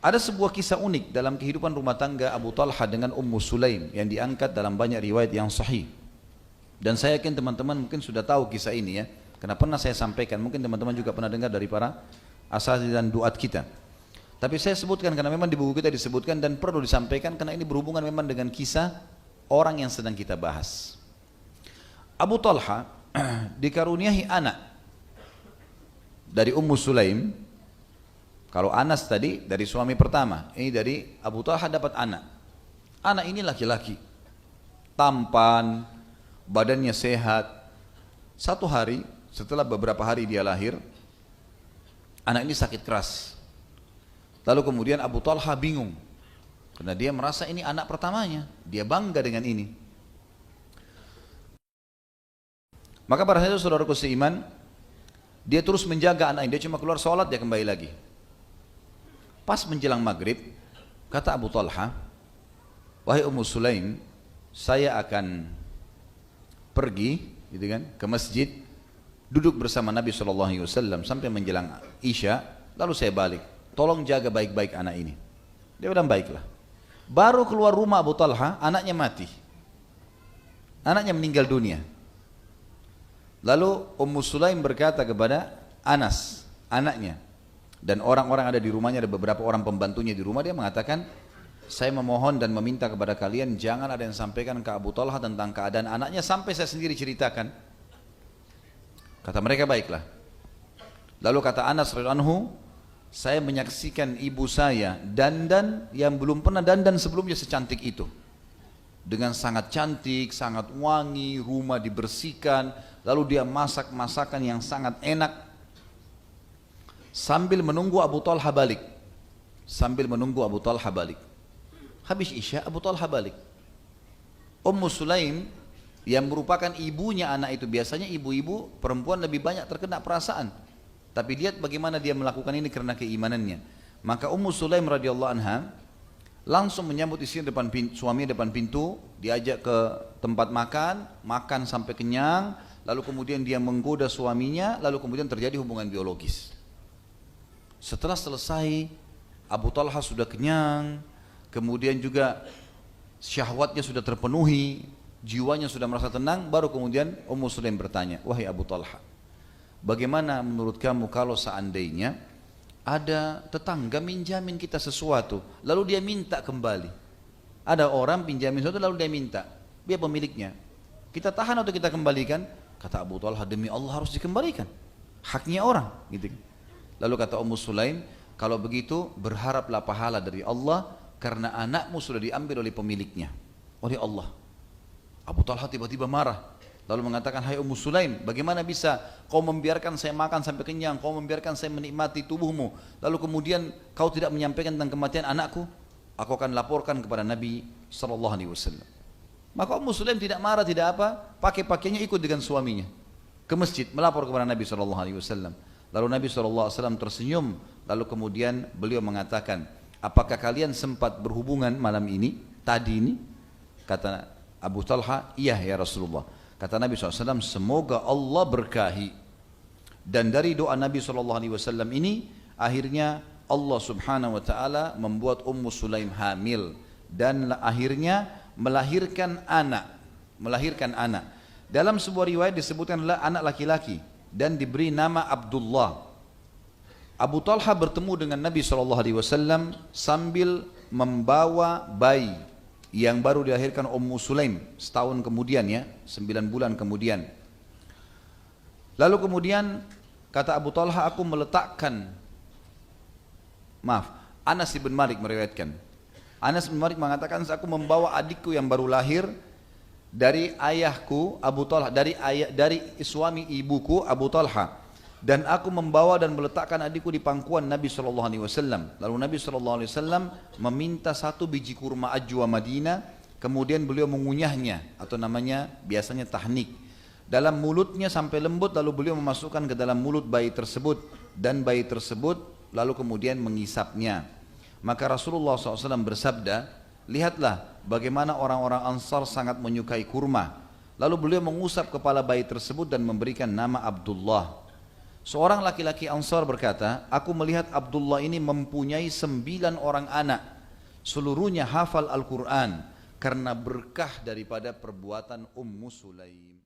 Ada sebuah kisah unik dalam kehidupan rumah tangga Abu Talha dengan Ummu Sulaim yang diangkat dalam banyak riwayat yang sahih. Dan saya yakin teman-teman mungkin sudah tahu kisah ini ya, karena pernah saya sampaikan, mungkin teman-teman juga pernah dengar dari para asatidz dan duat kita. Tapi saya sebutkan karena memang di buku kita disebutkan dan perlu disampaikan karena ini berhubungan memang dengan kisah orang yang sedang kita bahas. Abu Talha dikaruniai anak dari Ummu Sulaim. Kalau Anas tadi dari suami pertama, ini dari Abu Talha dapat anak. Anak ini laki-laki, tampan, badannya sehat. Satu hari, setelah beberapa hari dia lahir, anak ini sakit keras. Lalu kemudian Abu Talha bingung, karena dia merasa ini anak pertamanya, dia bangga dengan ini. Maka pada saat itu saudaraku seiman, dia terus menjaga anak ini, dia cuma keluar sholat, dia kembali lagi. Pas menjelang maghrib, kata Abu Talha, wahai Ummu Sulaim, saya akan pergi gitu kan, ke masjid, duduk bersama Nabi SAW sampai menjelang Isya, lalu saya balik. Tolong jaga baik-baik anak ini. Dia bilang baiklah. Baru keluar rumah Abu Talha, anaknya mati. Anaknya meninggal dunia. Lalu Ummu Sulaim berkata kepada Anas, anaknya, dan orang-orang ada di rumahnya, ada beberapa orang pembantunya di rumah, dia mengatakan, saya memohon dan meminta kepada kalian jangan ada yang sampaikan ke Abu Talha tentang keadaan anaknya sampai saya sendiri ceritakan. Kata mereka baiklah. Lalu kata Anas radhiyallahu anhu, saya menyaksikan ibu saya dandan yang belum pernah dandan sebelumnya secantik itu. Dengan sangat cantik, sangat wangi, rumah dibersihkan, lalu dia masak masakan yang sangat enak. Sambil menunggu Abu Talha balik. Sambil menunggu Abu Talha balik. Habis Isya, Abu Talha balik. Ummu Sulaim yang merupakan ibunya anak itu, biasanya ibu-ibu perempuan lebih banyak terkena perasaan. Tapi lihat bagaimana dia melakukan ini karena keimanannya. Maka Ummu Sulaim radhiyallahu anha langsung menyambut istrinya depan pintu, suaminya depan pintu, diajak ke tempat makan, makan sampai kenyang, lalu kemudian dia menggoda suaminya, lalu kemudian terjadi hubungan biologis. Setelah selesai, Abu Talha sudah kenyang, kemudian juga syahwatnya sudah terpenuhi, jiwanya sudah merasa tenang, baru kemudian Ummu Sulaim bertanya, wahai Abu Talha, bagaimana menurut kamu kalau seandainya ada tetangga minjamin kita sesuatu, lalu dia minta kembali. Ada orang pinjamin sesuatu lalu dia minta, dia pemiliknya. Kita tahan atau kita kembalikan? Kata Abu Talha, demi Allah harus dikembalikan. Haknya orang, gitu. Lalu kata Ummu Sulaim, kalau begitu berharaplah pahala dari Allah karena anakmu sudah diambil oleh pemiliknya, oleh Allah. Abu Talha tiba-tiba marah, lalu mengatakan, hai Ummu Sulaim, bagaimana bisa kau membiarkan saya makan sampai kenyang, kau membiarkan saya menikmati tubuhmu, lalu kemudian kau tidak menyampaikan tentang kematian anakku? Aku akan laporkan kepada Nabi SAW. Maka Ummu Sulaim tidak marah, tidak apa, pakai pakaiannya ikut dengan suaminya ke masjid, melapor kepada Nabi SAW. Lalu Nabi SAW tersenyum, lalu kemudian beliau mengatakan, apakah kalian sempat berhubungan malam ini, tadi ini? Kata Abu Talha, iya ya Rasulullah. Kata Nabi SAW, semoga Allah berkahi. Dan dari doa Nabi SAW ini, akhirnya Allah Subhanahu Wa Taala membuat Ummu Sulaim hamil dan akhirnya melahirkan anak. Dalam sebuah riwayat disebutkan adalah anak laki-laki dan diberi nama Abdullah. Abu Talha bertemu dengan Nabi SAW sambil membawa bayi yang baru dilahirkan Ummu Sulaim setahun kemudian ya, 9 bulan kemudian. Lalu kemudian kata Abu Talha, aku meletakkan, Anas bin Malik meriwayatkan. Anas bin Malik mengatakan, aku membawa adikku yang baru lahir dari ayahku Abu Talha, dari suami ibuku Abu Talha, dan aku membawa dan meletakkan adikku di pangkuan Nabi SAW. Lalu Nabi SAW meminta 1 biji kurma ajwa Madinah, kemudian beliau mengunyahnya atau namanya biasanya tahnik dalam mulutnya sampai lembut, lalu beliau memasukkan ke dalam mulut bayi tersebut dan bayi tersebut lalu kemudian mengisapnya. Maka Rasulullah SAW bersabda, lihatlah bagaimana orang-orang Ansar sangat menyukai kurma. Lalu beliau mengusap kepala bayi tersebut dan memberikan nama Abdullah. Seorang laki-laki Ansar berkata, aku melihat Abdullah ini mempunyai 9 orang anak, seluruhnya hafal Al-Quran karena berkah daripada perbuatan Ummu Sulaim.